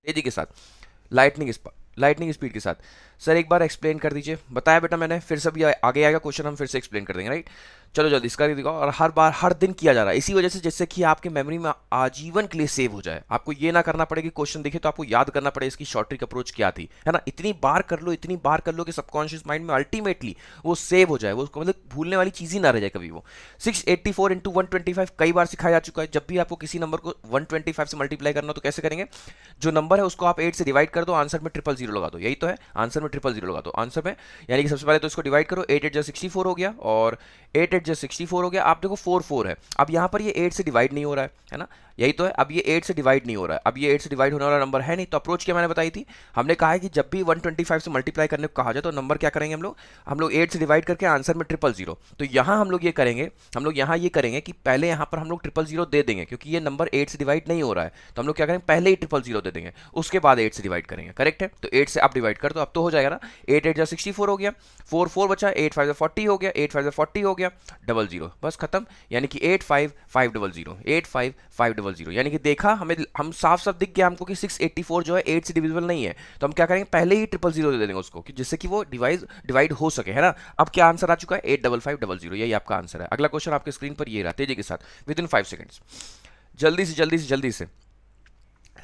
तेजी के साथ, लाइटनिंग स्पीड के साथ। सर एक बार एक्सप्लेन कर दीजिए। बताया बेटा मैंने, फिर से भी आगे आएगा क्वेश्चन, हम फिर से एक्सप्लेन कर देंगे, राइट। चलो जल्दी इसका भी दिखाओ। और हर बार हर दिन किया जा रहा है, इसी वजह से जिससे कि आपके मेमोरी में आजीवन के लिए सेव हो जाए। आपको ये ना करना पड़े कि क्वेश्चन देखे तो आपको याद करना पड़े इसकी शॉर्ट ट्रिक अप्रोच क्या थी, है ना। इतनी बार कर लो, इतनी बार कर लो कि सबकॉन्शियस माइंड में अल्टीमेटली वो सेव हो जाए, वो मतलब भूलने वाली चीज ही ना रह जाए कभी वो। 684 इंटू 125 कई बार सिखाया जा चुका है। जब भी आपको किसी नंबर को 125 से मल्टीप्लाई करना हो तो कैसे करेंगे, जो नंबर है उसको आप 8 से डिवाइड कर दो, आंसर में 000 लगा दो, यही तो है, आंसर में 000 लगा दो आंसर में। यानी कि सबसे पहले तो इसको डिवाइड करो, 8 8 64 हो गया, और 8 8 64 हो गया। आप देखो 4 4 है, अब यहां पर ये 8 से डिवाइड नहीं हो रहा है ना, यही तो है। अब ये 8 से डिवाइड नहीं हो रहा है, अब ये 8 से डिवाइड होने वाला नंबर है नहीं। तो अप्रोच क्या मैंने बताई थी, हमने कहा है कि जब भी 125 से मल्टीप्लाई करने को कहा जाए तो नंबर क्या करेंगे हम लोग 8 से डिवाइड करके आंसर में 000। तो यहां हम लोग ये करेंगे, हम लोग यहां ये करेंगे कि पहले यहां पर हम लोग 000 दे देंगे, क्योंकि ये नंबर 8 से डिवाइड नहीं हो रहा है। तो हम लोग क्या करेंगे, पहले ही 000 दे देंगे, उसके बाद 8 से डिवाइड करेंगे, करेक्ट है। तो 8 से आप डिवाइड कर दो, अब तो हो जाएगा ना। 8 8 64 हो गया, 4 4 बचा, 8 5 40 हो गया, 8 5 40 हो गया, 00 बस खत्म। यानी कि 85500, 85500, यानी कि देखा हमें, हम साफ साफ दिख गया हमको कि 684 जो है 8 से डिविजिबल नहीं है। तो हम क्या करेंगे, पहले ही 000 दे देंगे उसको, कि जिससे कि वो डिवाइड हो सके, है ना। अब क्या आंसर आ चुका है, 85500, यही आपका आंसर है। अगला क्वेश्चन आपके स्क्रीन पर ये रहा, तेजी के साथ, विद इन 5 सेकंड्स, जल्दी से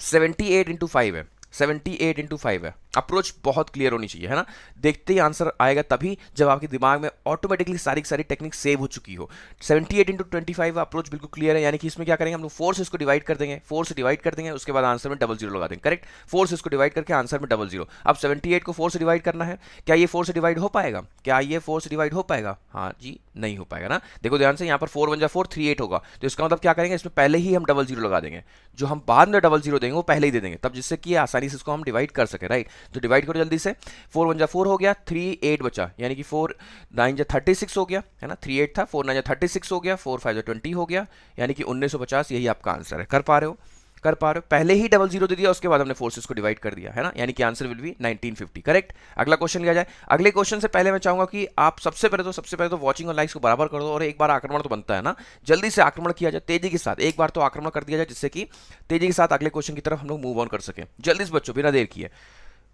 78 इंटू 5 है, 78 इंटू 5 है। अप्रोच बहुत क्लियर होनी चाहिए, है ना। देखते ही आंसर आएगा तभी जब आपके दिमाग में ऑटोमेटिकली सारी की सारी टेक्निक सेव हो चुकी हो। 78 इंटू 25 अप्रोच बिल्कुल क्लियर है, यानी कि इसमें क्या करेंगे हम लोग, 4 से इसको डिवाइड कर देंगे, 4 से डिवाइड कर देंगे, उसके बाद आंसर में 00 लगा देंगे, करेक्ट। 4 से इसको डिवाइड करके आंसर में 00। अब 78 को 4 से डिवाइड करना है, क्या ये 4 से डिवाइड हो पाएगा, क्या ये 4 से डिवाइड हो पाएगा, हाँ जी नहीं हो पाएगा ना। देखो ध्यान से, यहाँ पर 4 1 4 38 होगा, तो इसका मतलब क्या करेंगे, इसमें पहले ही हम 00 लगा देंगे, जो हम बाद में 00 देंगे वो पहले ही दे देंगे, तब जिससे कि आसानी से इसको हम डिवाइड कर सके, राइट। तो डिवाइड करो जल्दी से, 4 1 4 हो गया, 3 8 बचा, यानी कि 4 9 36 हो गया, है ना। 3 8 था, 4 9 36 हो गया, 4 5 20 हो गया, यानी कि 1950, यही आपका आंसर है। कर पा रहे हो, कर पा रहे हो, पहले ही 00 दे दिया, उसके बाद हमने फोर्सेस को डिवाइड कर दिया, है ना। यानी कि आंसर विल बी 1950, करेक्ट। अगला क्वेश्चन लिया जाए। अगले क्वेश्चन से पहले मैं चाहूंगा कि आप सबसे पहले तो वॉचिंग और लाइक्स को बराबर कर दो, और एक बार आक्रमण तो बनता है ना, जल्दी से आक्रमण किया जाए तेजी के साथ, एक बार तो आक्रमण कर दिया जाए, जिससे कि तेजी के साथ अगले क्वेश्चन की तरफ हम लोग मूव ऑन कर सके। जल्दी से बच्चों, बिना देर किए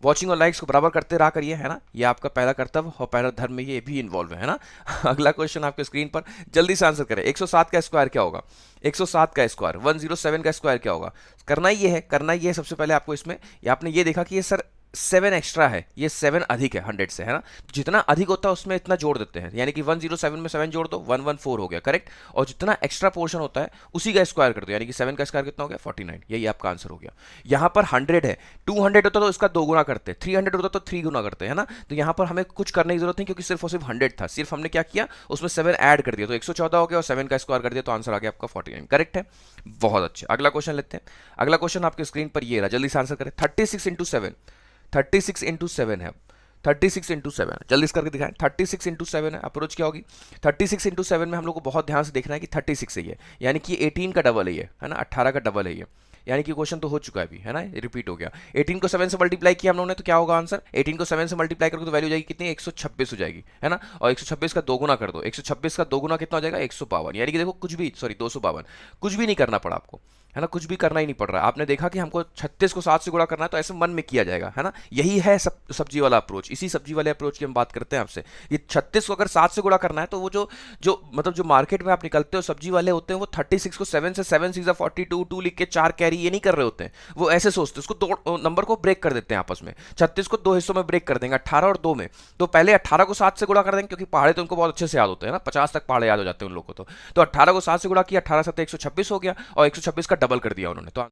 वॉचिंग और लाइक्स को बराबर करते रहा करिए, है ना। ये आपका पहला कर्तव्य और पहला धर्म में ये भी इन्वॉल्व है ना। अगला क्वेश्चन आपके स्क्रीन पर, जल्दी से आंसर करें। 107 का स्क्वायर क्या होगा, 107 का स्क्वायर, 107 का स्क्वायर क्या होगा। करना ही है सबसे पहले आपको इसमें, या आपने ये देखा कि ये सर 7 एक्स्ट्रा है, ये 7 अधिक है 100 से, है ना। जितना अधिक होता है उसमें इतना जोड़ देते हैं, यानी कि 107 में 7 जोड़ दो, 114 हो गया, करेक्ट। और जितना एक्स्ट्रा पोर्शन होता है उसी का स्क्वायर कर दो, यानी कि 7 का स्क्वायर कितना हो गया, 49, यही आपका आंसर हो गया। यहाँ पर 100 है, 200 होता तो इसका 2 गुना करते, 300 होता तो 3 गुना करते, है ना। तो यहाँ पर हमें कुछ करने की जरूरत नहीं, क्योंकि सिर्फ और सिर्फ 100 था, सिर्फ हमने क्या किया, उसमें 7 ऐड कर दिया, तो 114 हो गया, और 7 का स्क्वायर कर दिया, तो आंसर आ गया आपका 49, करेक्ट है। बहुत अच्छे, अगला क्वेश्चन लेते हैं। अगला क्वेश्चन आपके स्क्रीन पर ये रहा, जल्दी से आंसर करें। 36 इंटू 7, 36 इंटू 7 है, 36 इंटू 7, जल्दी करके दिखाएं। 36 इंटू 7 है, अप्रोच क्या होगी। 36 इंटू 7 में हम लोग को बहुत ध्यान से देखना है कि 36 है ये, यानी कि 18 का डबल है ये, है ना, 18 का डबल है ये। यानी कि क्वेश्चन तो हो चुका है अभी, है ना, रिपीट हो गया। 18 को 7 से मल्टीप्लाई किया हम लोगों ने, तो क्या होगा आंसर, 18 को 7 से मल्टीप्लाई करोगे तो वैल्यू जाएगी कितनी, 126 हो जाएगी, है ना। और 126 का 2 गुना कर दो, 126 का 2 गुना कितना हो जाएगा, 152, यानी कि देखो कुछ भी, सॉरी 252, कुछ भी नहीं करना पड़ा आपको, है ना, कुछ भी करना ही नहीं पड़ रहा है। आपने देखा कि हमको 36 को 7 से गुणा करना है, तो ऐसे मन में किया जाएगा, है ना। यही है सब्जी वाला अप्रोच, इसी सब्जी वाले अप्रोच की हम बात करते हैं आपसे। ये 36 को अगर 7 से गुणा करना है, तो वो जो जो मतलब जो मार्केट में आप निकलते हो सब्जी वाले होते हैं, वो 36 को 7 से 7 6 42 2 लिख के 4 कैरी ये नहीं कर रहे होते हैं, वो ऐसे सोचते हैं, उसको दो नंबर को ब्रेक कर देते हैं आपस में। 36 को 2 हिस्सों में ब्रेक कर देंगे, 18 और 2 में। तो पहले 18 को 7 से गुणा कर देंगे, क्योंकि पहाड़े तो उनको बहुत अच्छे से याद होते हैं ना, 50 तक पहाड़े याद हो जाते हैं उन लोगों को। तो 18 को 7 से गुणा किया, 18 7 126 हो गया, और 126 का डबल कर दिया उन्होंने, तो